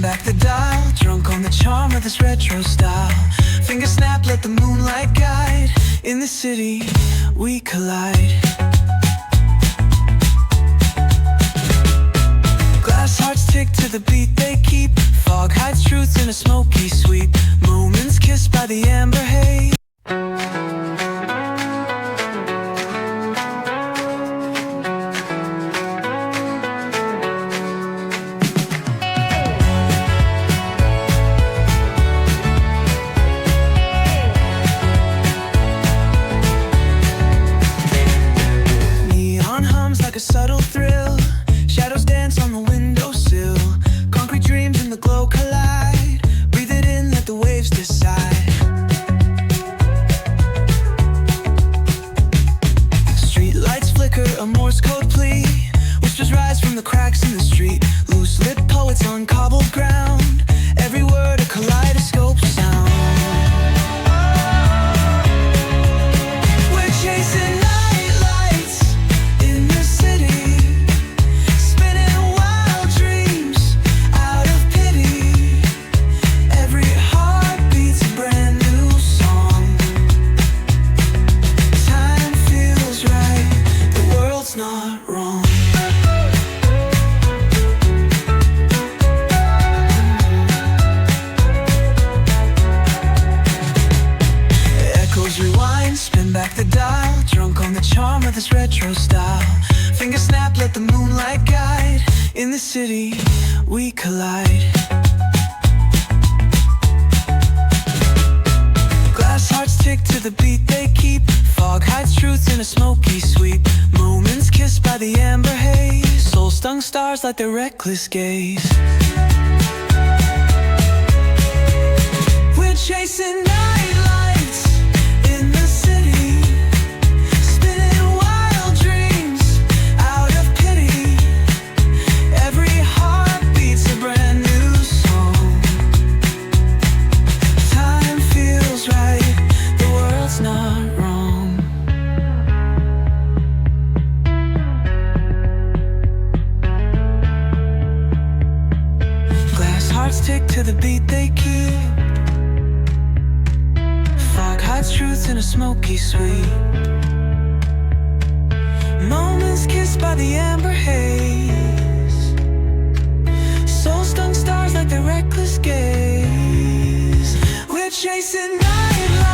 back the dial, drunk on the charm of this retro style. Finger snap, let the moonlight guide. In the city, we collide. Glass hearts tick to the beat they keep. Fog hides truth in a smoky sweep. Moments kissed by the amber haze. Like a subtle thrill, shadows dance on the windowsill. Concrete dreams in the glow collide. Breathe it in, let the waves decide. Street lights flicker, a Morse code plea. Whispers rise from the cracks in the street. Loose lit poets on cobbled ground. Every word a kaleidoscope sound. We're chasing not wrong. Echoes rewind, spin back the dial, drunk on the charm of this retro style. Finger snap, let the moonlight guide. In the city, we collide. Glass hearts tick to the beat they keep. Fog hides truth in a smoky sweep. Moments kissed by the amber haze. Soul-stung stars light their reckless gaze. We're chasing night lights in the city, spinning wild dreams out of pity. Every heart beats a brand new song. Time feels right, the world's not wrong. Hearts tick to the beat they keep. Fog hides truth in a smoky sweep. Moments kissed by the amber haze. Soul-stung stars like their reckless gaze. We're chasing night light.